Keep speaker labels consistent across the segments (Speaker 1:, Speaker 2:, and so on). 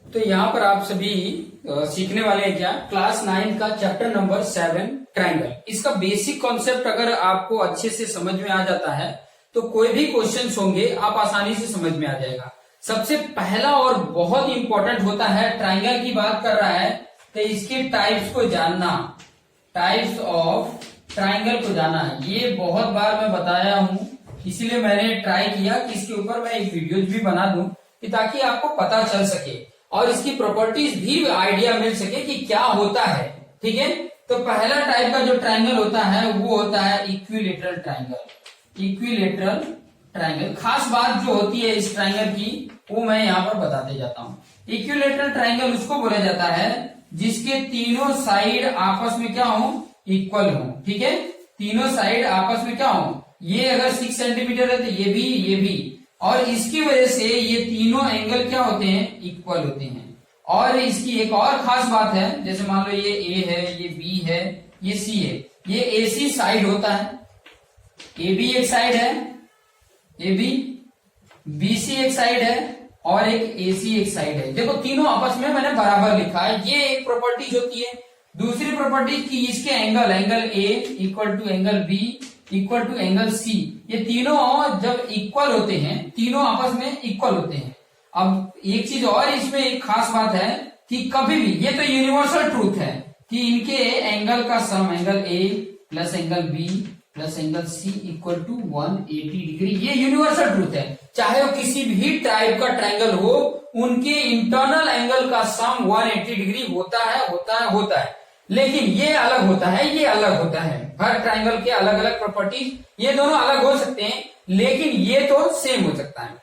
Speaker 1: तो यहाँ पर आप सभी सीखने वाले हैं क्या, क्लास 9 का चैप्टर नंबर 7 ट्राइंगल। इसका बेसिक कॉन्सेप्ट अगर आपको अच्छे से समझ में आ जाता है तो कोई भी क्वेश्चंस होंगे आप आसानी से समझ में आ जाएगा। सबसे पहला और बहुत इंपॉर्टेंट होता है, ट्राइंगल की बात कर रहा है तो इसके टाइप्स को जानना, टाइप्स ऑफ ट्राइंगल को जानना। ये बहुत बार मैं बताया हूं, इसीलिए मैंने ट्राई किया कि इसके ऊपर मैं एक वीडियो भी बना दूं कि ताकि आपको पता चल सके और इसकी प्रॉपर्टीज भी आइडिया मिल सके कि क्या होता है। ठीक है, तो पहला टाइप का जो ट्राइंगल होता है वो होता है इक्विलेटरल ट्राइंगल। इक्विलेटरल ट्राइंगल, खास बात जो होती है इस ट्राइंगल की वो मैं यहाँ पर बताते जाता हूँ। इक्विलेटरल ट्राइंगल उसको बोला जाता है जिसके तीनों साइड आपस में क्या हो, इक्वल हो। ठीक है, तीनों साइड आपस में क्या हो, ये अगर 6 सेंटीमीटर है तो ये भी, और इसकी वजह से ये तीनों एंगल क्या होते हैं, इक्वल होते हैं। और इसकी एक और खास बात है, जैसे मान लो ये ए है, ये बी है, ये सी है, ये एसी साइड होता है, ए बी एक साइड है, ए बी, बी सी एक साइड है और एक एसी एक साइड है। देखो तीनों आपस में मैंने बराबर लिखा है, ये एक प्रॉपर्टीज होती है। दूसरी प्रॉपर्टीज की इसके angle, angle A equal to angle B equal to angle C, ये तीनों जब इक्वल होते हैं, तीनों आपस में इक्वल होते हैं। अब एक चीज और इसमें एक खास बात है कि कभी भी, ये तो यूनिवर्सल ट्रूथ है कि इनके एंगल का sum, angle A plus angle B plus angle C equal to 180 degree, ये यूनिवर्सल ट्रूथ है। चाहे वो किसी भी टाइप का ट्राइंगल हो, उनके इंटरनल एंगल का सम 180 डिग्री होता है। लेकिन ये अलग होता है, ये अलग होता है। हर ट्राइंगल के अलग अलग प्रॉपर्टीज, ये दोनों अलग हो सकते हैं लेकिन ये तो सेम हो सकता है।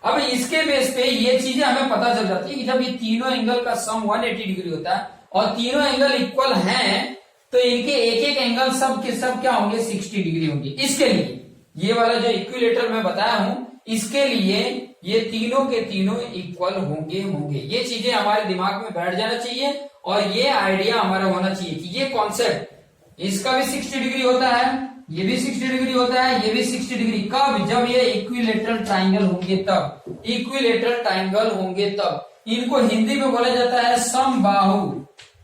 Speaker 1: अब इसके बेस पे ये चीजें हमें पता चल जाती है कि जब ये तीनों एंगल का सम 180 डिग्री होता है और तीनों एंगल इक्वल हैं तो इनके एक एक एंगल सब के सब क्या होंगे, 60 डिग्री होंगे। इसके लिए ये वाला जो इक्विलेटरल मैं बताया हूं, इसके लिए ये तीनों के तीनों इक्वल होंगे। ये चीजें हमारे दिमाग में बैठ जाना चाहिए और ये आइडिया हमारा होना चाहिए कि ये कॉन्सेप्ट, इसका भी 60 डिग्री होता है, ये भी 60 डिग्री होता है, ये भी 60 डिग्री। कब? जब ये इक्विलेटरल ट्राइंगल होंगे तब, इक्विलेटरल ट्राइंगल होंगे तब। इनको हिंदी में बोला जाता है समबाहु,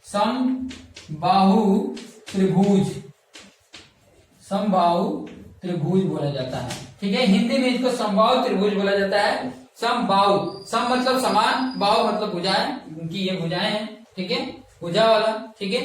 Speaker 1: समबाहु त्रिभुज, समबाहु त्रिभुज बोला जाता है। ठीक है, हिंदी में इसको समबाहु त्रिभुज बोला जाता है। समबाहु, सम मतलब समान, बाहु मतलब भुजाएं, उनकी ये भुजाएं हैं। ठीक है, भुजा वाला। ठीक है,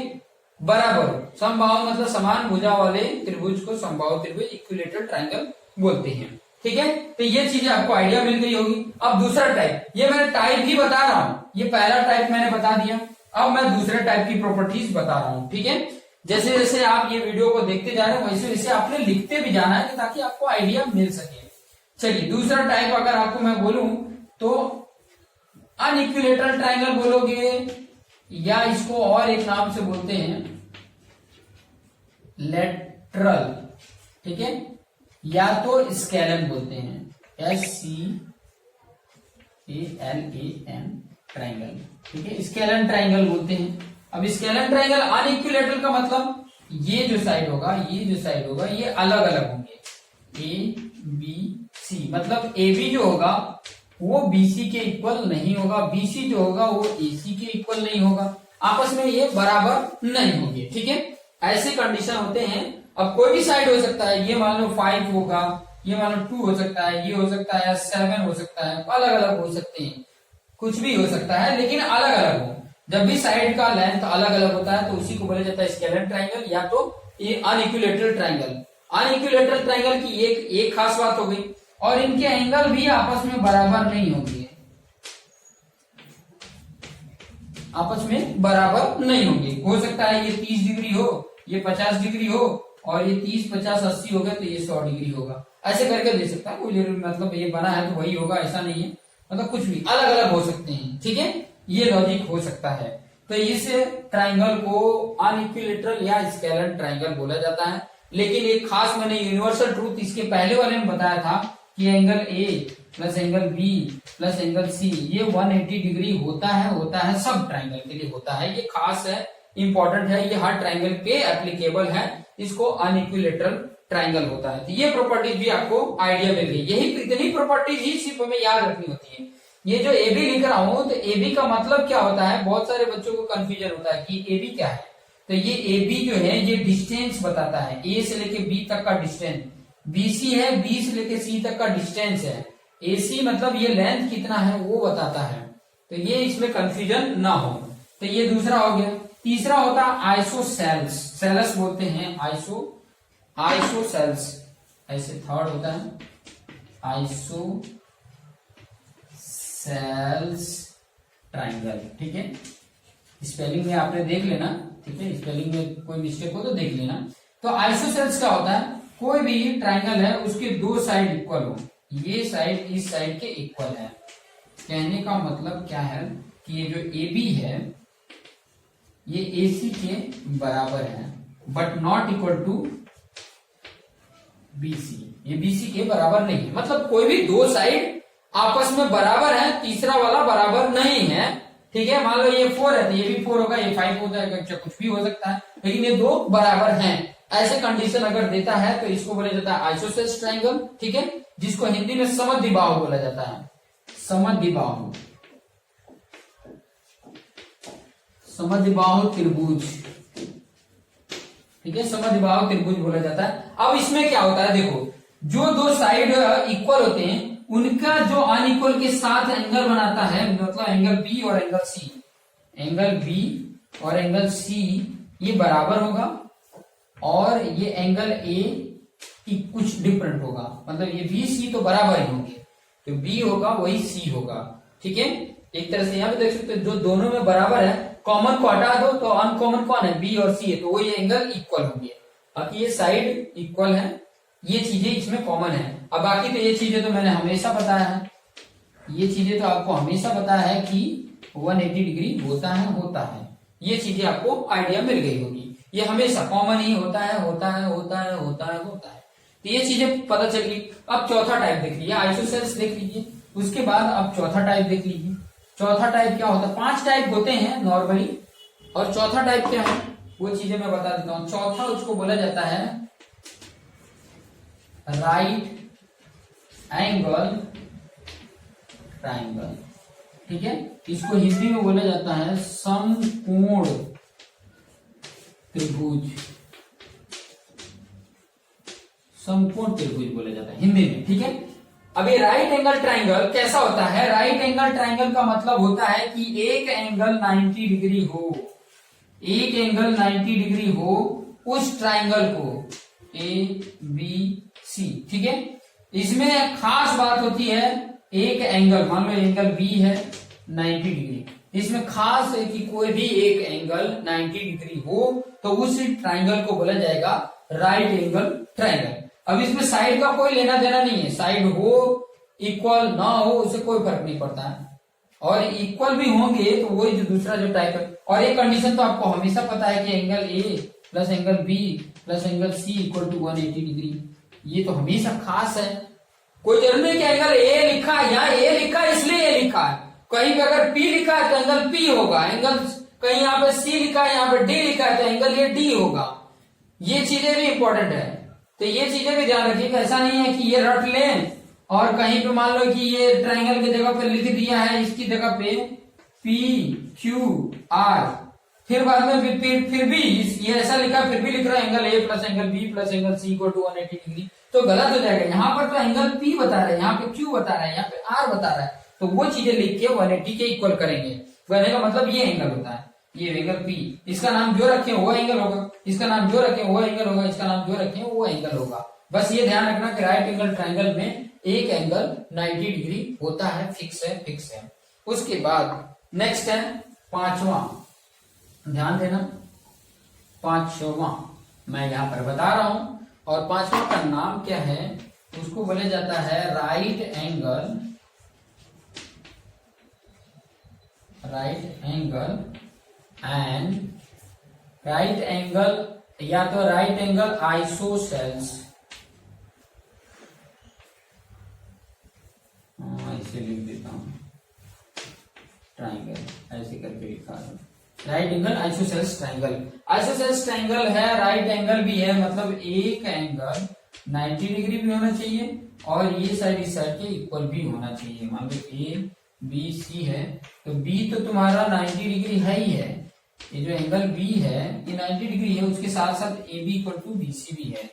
Speaker 1: बराबर, समबाहु मतलब समान भुजा वाले त्रिभुज को समबाहु त्रिभुज, इक्विलेटरल ट्राइंगल बोलते हैं। ठीक है, तो ये चीजें आपको आइडिया मिल गई होगी। अब दूसरा टाइप, ये मैंने टाइप ही बता रहा हूं, ये पहला टाइप मैंने बता दिया, अब मैं दूसरे टाइप की प्रॉपर्टीज बता रहा हूं। ठीक है, जैसे जैसे आप ये वीडियो को देखते जा रहे हैं वैसे वैसे आपने लिखते भी जाना है ताकि आपको आइडिया मिल सके। चलिए, दूसरा टाइप अगर आपको मैं बोलूं तो अनइक्विलेटरल ट्राइंगल बोलोगे, या इसको और एक नाम से बोलते हैं लेटरल। ठीक है, या तो स्केलन बोलते हैं, SCALAN ट्राइंगल। ठीक है, स्केलन ट्राइंगल बोलते हैं। अब स्केलन ट्राइंगल अनइक्विलेटरल का मतलब ये जो साइड होगा, ये जो साइड होगा, ये अलग अलग होंगे, ABC, मतलब AB जो होगा वो BC के इक्वल नहीं होगा, BC जो होगा वो AC के इक्वल नहीं होगा, आपस में ये बराबर नहीं होंगे। ठीक है, ऐसे कंडीशन होते हैं। अब कोई भी साइड हो सकता है, ये मान लो 5 होगा, ये मान लो 2 हो सकता है, ये हो सकता है 7 हो सकता है, अलग अलग हो सकते हैं, कुछ भी हो सकता है लेकिन अलग अलग हो। जब भी साइड का लेंथ अलग अलग होता है तो उसी को बोला जाता है स्केलन ट्राइंगल या तो ये अनइक्विलेटरल ट्राइंगल। अनइक्विलेटरल ट्राइंगल की एक खास बात हो गई, और इनके एंगल भी आपस में बराबर नहीं होंगे, आपस में बराबर नहीं होंगे। हो सकता है ये 30 डिग्री हो, ये 50 डिग्री हो, और ये 30, 50, 80 होगा तो ये 100 डिग्री होगा, ऐसे करके दे सकता है। कोई जरूरी मतलब ये बना है तो वही होगा ऐसा नहीं है, मतलब कुछ भी अलग अलग हो सकते हैं। ठीक है, ये लॉजिक हो सकता है। तो इस ट्राइंगल को अनइक्विलेटरल या स्केलन ट्राइंगल बोला जाता है। लेकिन एक खास मैंने यूनिवर्सल ट्रूथ इसके पहले वाले में बताया था कि angle A plus angle B plus angle C ये 180 डिग्री होता है, सब ट्राइंगल के लिए होता है। ये खास है, इंपॉर्टेंट है, ये हर ट्राइंगल पे एप्लीकेबल है, इसको अनइक्विलेटरल ट्राइंगल होता है। तो ये प्रॉपर्टीज भी आपको आइडिया मिल गई। यही इतनी प्रॉपर्टीज ही सिर्फ हमें याद रखनी होती है। ये जो ए बी लिख रहा हूं तो ए बी का मतलब क्या होता है, बहुत सारे बच्चों को कंफ्यूजन होता है कि ए बी क्या है। तो ये ए बी जो है ये डिस्टेंस बताता है, ए से लेके बी तक का डिस्टेंस। बीसी है, बी से लेके सी तक का डिस्टेंस है। एसी मतलब ये लेंथ कितना है वो बताता है। तो ये इसमें कंफ्यूजन ना हो। तो ये दूसरा हो गया। तीसरा होता है आइसोसेल्स, सेल्स बोलते हैं आइसोसेल्स, ऐसे थर्ड होता है आइसोसेल्स ट्राइंगल। ठीक है, स्पेलिंग में आपने देख लेना, ठीक है, स्पेलिंग में कोई मिस्टेक हो तो देख लेना। तो आइसोसेल्स क्या होता है, कोई भी ट्राइंगल है उसके दो साइड इक्वल हो, ये साइड इस साइड के इक्वल है। कहने का मतलब क्या है कि ये जो ए बी है ये AC के बराबर है but not equal to BC, ये BC के बराबर नहीं है। मतलब कोई भी दो साइड आपस में बराबर है, तीसरा वाला बराबर नहीं है। ठीक है, मान लो ये 4 है तो ये भी 4 होगा, ये 5 हो जाएगा, कुछ भी हो सकता है, लेकिन ये दो बराबर हैं। ऐसे कंडीशन अगर देता है तो इसको बोला जाता है आइसोसेल्स ट्राइंगल। ठीक है, जिसको हिंदी में समद्विबाहु बोला जाता है, समद्विबाहु, समद्विबाहु त्रिभुज। ठीक है, समद्विबाहु त्रिभुज बोला जाता है। अब इसमें क्या होता है, देखो जो दो साइड इक्वल होते हैं उनका जो अनइक्वल के साथ एंगल बनाता है, मतलब एंगल बी और एंगल सी, एंगल बी और एंगल सी ये बराबर होगा और ये एंगल ए की कुछ डिफरेंट होगा। मतलब ये बी सी तो बराबर ही होंगे, तो बी होगा वही सी होगा। ठीक है, एक तरह से यहाँ पे देख सकते हो जो दोनों में बराबर है, कॉमन को हटा दो तो अनकॉमन कौन है, बी और सी है, तो वो ये एंगल इक्वल होंगे। बाकी ये साइड इक्वल है, ये चीजें इसमें कॉमन है। अब बाकी तो ये चीजें तो मैंने हमेशा बताया है, ये चीजें तो आपको हमेशा बताया है कि 180 डिग्री होता है, ये चीजें आपको आइडिया मिल गई होगी। ये हमेशा कॉमन ही होता है। तो ये चीजें पता चल गई। अब चौथा टाइप देख लीजिए, आइसोसेल्स देख लीजिए। उसके बाद अब चौथा टाइप देख लीजिए। चौथा टाइप क्या होता है, 5 टाइप होते हैं नॉर्मली, और चौथा टाइप क्या है वो चीजें मैं बता देता हूं। चौथा उसको बोला जाता है राइट एंगल ट्राइंगल। ठीक है, इसको हिंदी में बोला जाता है समकोण त्रिभुज, समकोण त्रिभुज बोला जाता है हिंदी में। ठीक है, अब ये राइट एंगल ट्राइंगल कैसा होता है, राइट एंगल ट्राइंगल का मतलब होता है कि एक एंगल 90 डिग्री हो, एक एंगल 90 डिग्री हो उस ट्राइंगल को ABC। ठीक है, इसमें खास बात होती है एक एंगल, मान लो एंगल B है 90 डिग्री, इसमें खास है कि कोई भी एक एंगल 90 डिग्री हो तो उस ट्राइंगल को बोला जाएगा राइट एंगल ट्राइंगल। अब इसमें साइड का कोई लेना देना नहीं है, साइड हो इक्वल ना हो उससे कोई फर्क नहीं पड़ता है, और इक्वल भी होंगे तो वही जो दूसरा जो टाइप है। और ये कंडीशन तो आपको हमेशा पता है कि angle A plus angle B plus angle C equal to 180 degree, ये तो हमेशा खास है। कोई जरूरी नहीं कि एंगल A लिखा है, यहाँ A लिखा है इसलिए A लिखा है, कहीं पे अगर P लिखा है तो एंगल P होगा, एंगल कहीं यहाँ पे C लिखा है यहाँ पे D लिखा है तो एंगल ये D होगा। ये चीजें भी इंपॉर्टेंट है, तो ये चीजें भी ध्यान रखिएगा। ऐसा नहीं है कि ये रट लें और कहीं पे मान लो कि ये ट्राइंगल की जगह पे लिख दिया है इसकी जगह पे PQR, फिर बाद में फिर भी ये ऐसा लिखा फिर भी लिख रहा है angle A plus angle B plus angle C equal to 180 degree, तो गलत हो जाएगा। यहाँ पर तो एंगल P बता रहा है, यहाँ पे Q बता रहा है, यहाँ पे R बता रहा है, तो वो चीजें लिख के 180 के इक्वल करेंगे। कहने का मतलब ये एंगल होता है, ये एंगल P, इसका नाम जो रखे वो एंगल होगा, इसका नाम जो रखे वो एंगल होगा, इसका नाम जो रखे वो एंगल होगा। बस ये ध्यान रखना कि राइट एंगल ट्राइंगल में एक एंगल 90 डिग्री होता है, फिक्स है। उसके बाद नेक्स्ट है पांचवा, ध्यान देना, पांचवा मैं यहां पर बता रहा हूं, और पांचवा का नाम क्या है, उसको बोला जाता है राइट एंगल या तो राइट एंगल आइसोसेल्स, ऐसे लिख देता हूं ट्राइंगल, ऐसे करके लिखा है right angle isosceles triangle. Isosceles triangle है, राइट एंगल भी है, मतलब एक एंगल 90 डिग्री भी होना चाहिए और ये साइड इस साइड के इक्वल भी होना चाहिए। मान लो A बी सी है, तो बी तो तुम्हारा 90 डिग्री है ही है, ये जो एंगल बी है ये 90 डिग्री है, उसके साथ साथ A B equal to B C भी है,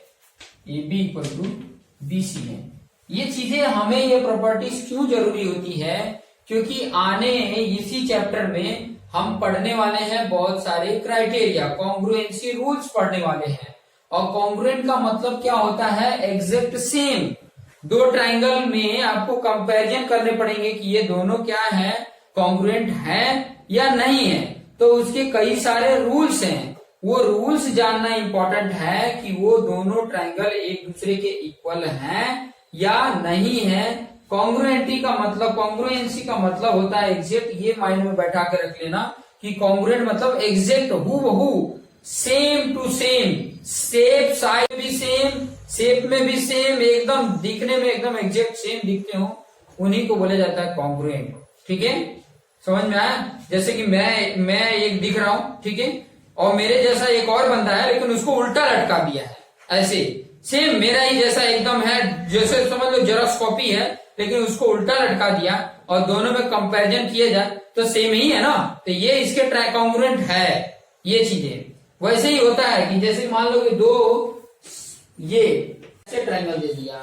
Speaker 1: A B equal to B C है। ये चीजें हमें ये प्रॉपर्टीज क्यों जरूरी होती है, क्योंकि आने इसी चैप्टर में हम पढ़ने वाले हैं बहुत सारे क्राइटेरिया, कॉन्ग्रुएंसी रूल्स पढ़ने वाले हैं। और कॉन्ग्रुएंट का मतलब क्या होता है, एग्जैक्ट सेम। दो ट्राइंगल में आपको कंपैरिजन करने पड़ेंगे कि ये दोनों क्या है, कॉन्ग्रुएंट है या नहीं है। तो उसके कई सारे रूल्स हैं, वो रूल्स जानना इंपॉर्टेंट है कि वो दोनों ट्राइंगल एक दूसरे के इक्वल हैं या नहीं है। कॉन्ग्रुएंटी का मतलब, कॉन्ग्रुएंसी का मतलब होता है एग्जैक्ट। ये माइंड में बैठा के रख लेना कि कॉन्ग्रुएंट मतलब एग्जैक्ट, हूबहू, same to same, shape size भी सेम, शेप में भी सेम, एकदम दिखने में एकदम एग्जैक्ट सेम दिखते हो, उन्हीं को बोला जाता है कॉन्ग्रुएंट। ठीक है, समझ में आया? जैसे कि मैं एक दिख रहा हूं, ठीक है, और मेरे जैसा एक और बंदा है लेकिन उसको उल्टा लटका दिया है, ऐसे सेम मेरा ही जैसा एकदम है, जैसे समझ लो जेरॉक्स कॉपी है लेकिन उसको उल्टा लटका दिया, और दोनों में कंपैरिजन किया जाए तो सेम ही है ना, तो ये इसके कॉन्ग्रुएंट है। ये चीजें वैसे ही होता है कि जैसे मान लो कि दो ये ऐसे ट्रायंगल दे दिया,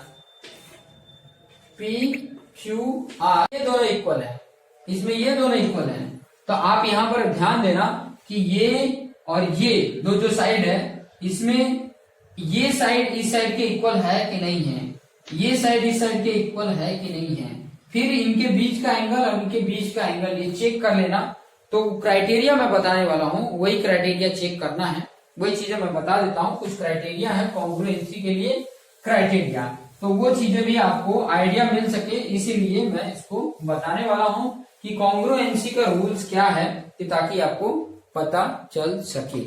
Speaker 1: पी क्यू आर, ये दोनों इक्वल है, इसमें ये दोनों इक्वल है, तो आप यहां पर ध्यान देना कि ये और ये दो जो साइड है, इसमें ये साइड इस साइड के इक्वल है कि नहीं है, ये साइड इस साइड के इक्वल है कि नहीं है। फिर इनके बीच का एंगल और इनके बीच का एंगल ये चेक कर लेना। तो क्राइटेरिया मैं बताने वाला हूं, वही क्राइटेरिया चेक करना है, वही चीजें मैं बता देता हूं। कुछ क्राइटेरिया है कॉन्ग्रुएंसी के लिए क्राइटेरिया, तो वो चीजें भी आपको आइडिया मिल सके, इसीलिए मैं इसको बताने वाला हूं कि कॉन्ग्रुएंसी का रूल्स क्या है, ताकि आपको पता चल सके।